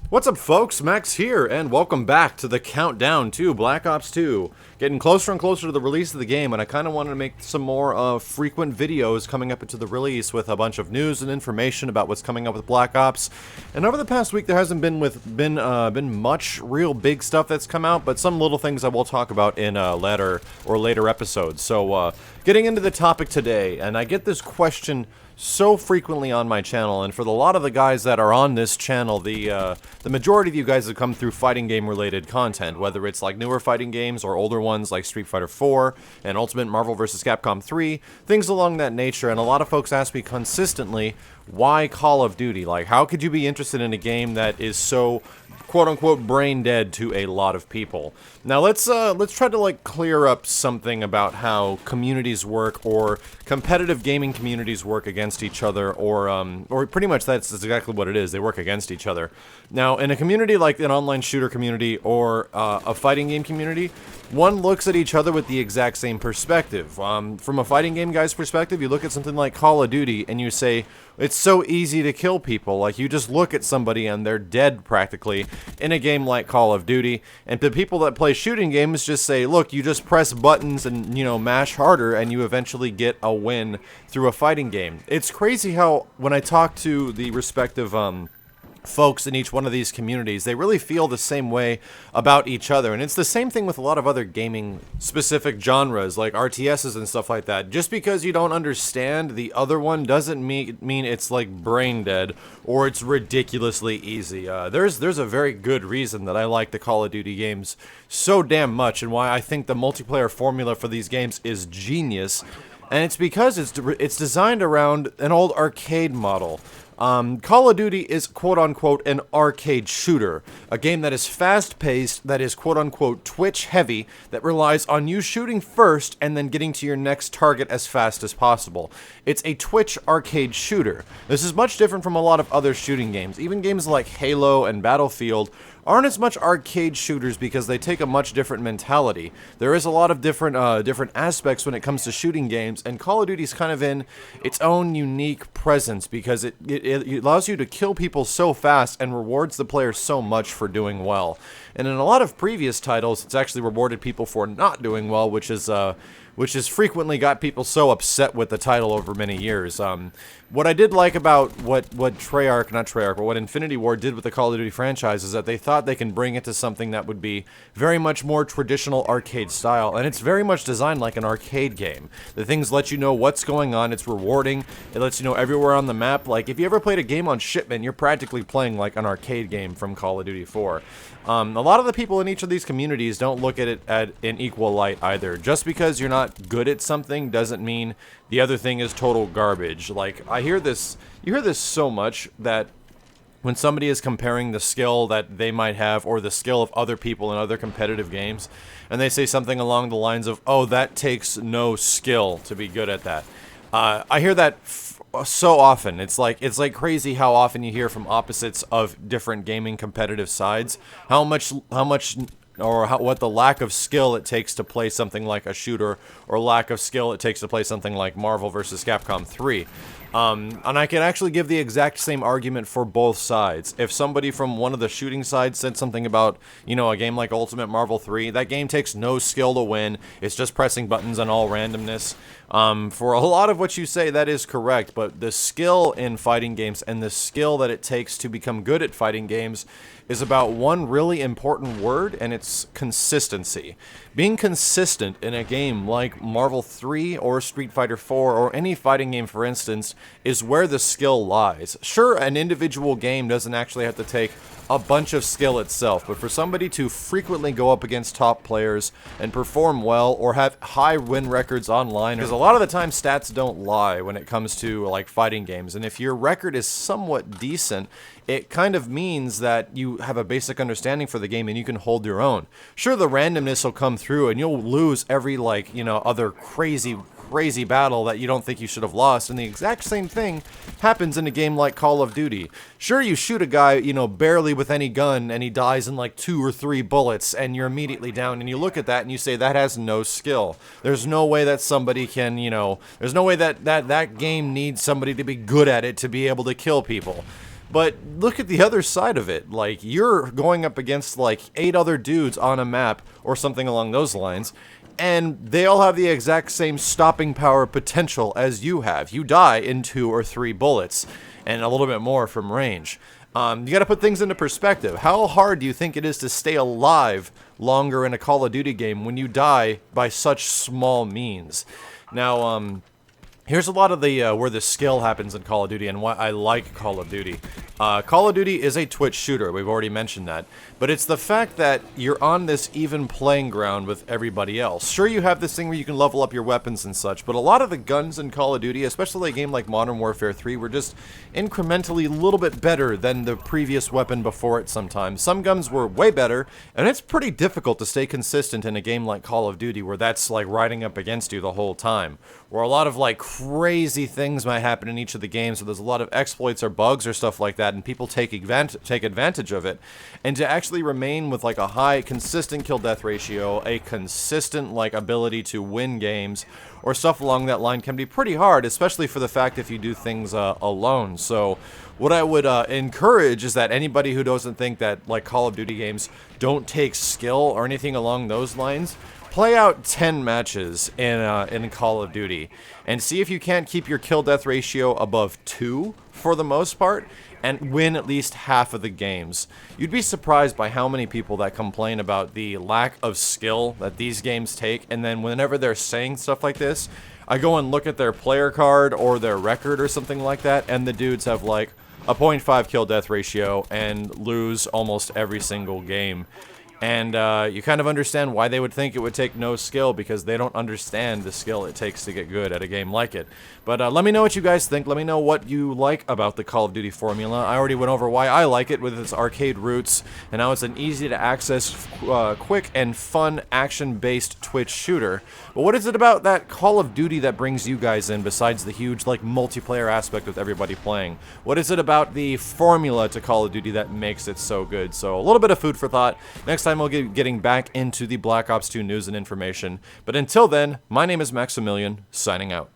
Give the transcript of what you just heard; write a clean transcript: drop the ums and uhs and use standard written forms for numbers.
What's up, folks? Max here, and welcome back to the countdown to Black Ops 2. Getting closer and closer to the release of the game, and I kind of wanted to make some more frequent videos coming up into the release with a bunch of news and information about what's coming up with Black Ops. And over the past week, there hasn't been much real big stuff that's come out, but some little things I will talk about in later episodes. So, getting into the topic today, and I get this question so frequently on my channel, and for a lot of the guys that are on this channel, the majority of you guys have come through fighting game related content, whether it's like newer fighting games or older ones like Street Fighter 4 and Ultimate Marvel vs. Capcom 3, things along that nature. And a lot of folks ask me consistently, why Call of Duty? Like, how could you be interested in a game that is so quote-unquote brain dead to a lot of people? Now let's try to like clear up something about how communities work, or competitive gaming communities work against each other, or pretty much that's exactly what it is. They work against each other. Now, in a community like an online shooter community or a fighting game community, one looks at each other with the exact same perspective. From a fighting game guy's perspective, you look at something like Call of Duty and you say, it's so easy to kill people. Like, you just look at somebody and they're dead practically in a game like Call of Duty. And the people that play shooting games just say, look, you just press buttons and, you know, mash harder and you eventually get a win through a fighting game. It's crazy how when I talk to the respective folks in each one of these communities, they really feel the same way about each other. And it's the same thing with a lot of other gaming specific genres like RTSs and stuff like that. Just because you don't understand the other one doesn't mean it's like brain dead or it's ridiculously easy. There's a very good reason that I like the Call of Duty games so damn much, and why I think the multiplayer formula for these games is genius. And it's because it's designed around an old arcade model. Call of Duty is quote-unquote an arcade shooter, a game that is fast-paced, that is quote-unquote twitch-heavy, that relies on you shooting first and then getting to your next target as fast as possible. It's a twitch arcade shooter. This is much different from a lot of other shooting games. Even games like Halo and Battlefield aren't as much arcade shooters because they take a much different mentality. There is a lot of different aspects when it comes to shooting games, and Call of Duty's kind of in its own unique presence because it allows you to kill people so fast and rewards the player so much for doing well. And in a lot of previous titles, it's actually rewarded people for not doing well, which has frequently got people so upset with the title over many years. What I did like about what Infinity Ward did with the Call of Duty franchise is that they thought they can bring it to something that would be very much more traditional arcade style, and it's very much designed like an arcade game. The things let you know what's going on, it's rewarding, it lets you know everywhere on the map. Like, if you ever played a game on Shipment, you're practically playing like an arcade game from Call of Duty 4. A lot of the people in each of these communities don't look at it in equal light either. Just because you're not good at something doesn't mean the other thing is total garbage. Like, you hear this so much, that when somebody is comparing the skill that they might have or the skill of other people in other competitive games, and they say something along the lines of, oh, that takes no skill to be good at that. I hear that so often. It's like crazy how often you hear from opposites of different gaming competitive sides what the lack of skill it takes to play something like a shooter, or lack of skill it takes to play something like Marvel vs. Capcom 3. And I can actually give the exact same argument for both sides. If somebody from one of the shooting sides said something about, you know, a game like Ultimate Marvel 3, that game takes no skill to win, it's just pressing buttons and all randomness. For a lot of what you say, that is correct, but the skill in fighting games and the skill that it takes to become good at fighting games is about one really important word, and it's consistency. Being consistent in a game like Marvel 3 or Street Fighter 4 or any fighting game, for instance, is where the skill lies. Sure, an individual game doesn't actually have to take a bunch of skill itself, but for somebody to frequently go up against top players and perform well or have high win records online, because a lot of the time stats don't lie when it comes to like fighting games, and if your record is somewhat decent, it kind of means that you have a basic understanding for the game and you can hold your own. Sure, the randomness will come through and you'll lose every, like, you know, other crazy battle that you don't think you should have lost, and the exact same thing happens in a game like Call of Duty. Sure, you shoot a guy, you know, barely with any gun, and he dies in like 2 or 3 bullets, and you're immediately down, and you look at that and you say, that has no skill. There's no way that somebody can, you know, there's no way that game needs somebody to be good at it to be able to kill people. But look at the other side of it. Like, you're going up against like 8 other dudes on a map or something along those lines, and they all have the exact same stopping power potential as you have. You die in 2 or 3 bullets, and a little bit more from range. You gotta put things into perspective. How hard do you think it is to stay alive longer in a Call of Duty game when you die by such small means? Now, here's a lot of the where the skill happens in Call of Duty and why I like Call of Duty. Call of Duty is a Twitch shooter, we've already mentioned that, but it's the fact that you're on this even playing ground with everybody else. Sure, you have this thing where you can level up your weapons and such, but a lot of the guns in Call of Duty, especially a game like Modern Warfare 3, were just incrementally a little bit better than the previous weapon before it sometimes. Some guns were way better, and it's pretty difficult to stay consistent in a game like Call of Duty where that's like riding up against you the whole time. Where a lot of like crazy things might happen in each of the games, so there's a lot of exploits or bugs or stuff like that, and people take advantage of it. And to actually remain with like a high consistent kill death ratio, a consistent like ability to win games or stuff along that line can be pretty hard, especially for the fact if you do things alone. So what I would encourage is that anybody who doesn't think that like Call of Duty games don't take skill or anything along those lines, play out 10 matches in Call of Duty and see if you can't keep your kill death ratio above 2 for the most part and win at least half of the games. You'd be surprised by how many people that complain about the lack of skill that these games take, and then whenever they're saying stuff like this, I go and look at their player card or their record or something like that, and the dudes have like a 0.5 kill death ratio and lose almost every single game. And you kind of understand why they would think it would take no skill, because they don't understand the skill it takes to get good at a game like it. But let me know what you guys think. Let me know what you like about the Call of Duty formula. I already went over why I like it with its arcade roots, and now it's an easy-to-access, quick and fun action-based Twitch shooter. But what is it about that Call of Duty that brings you guys in besides the huge like multiplayer aspect with everybody playing? What is it about the formula to Call of Duty that makes it so good? So a little bit of food for thought. Next time we'll get getting back into the Black Ops 2 news and information. But until then, my name is Maximilian, signing out.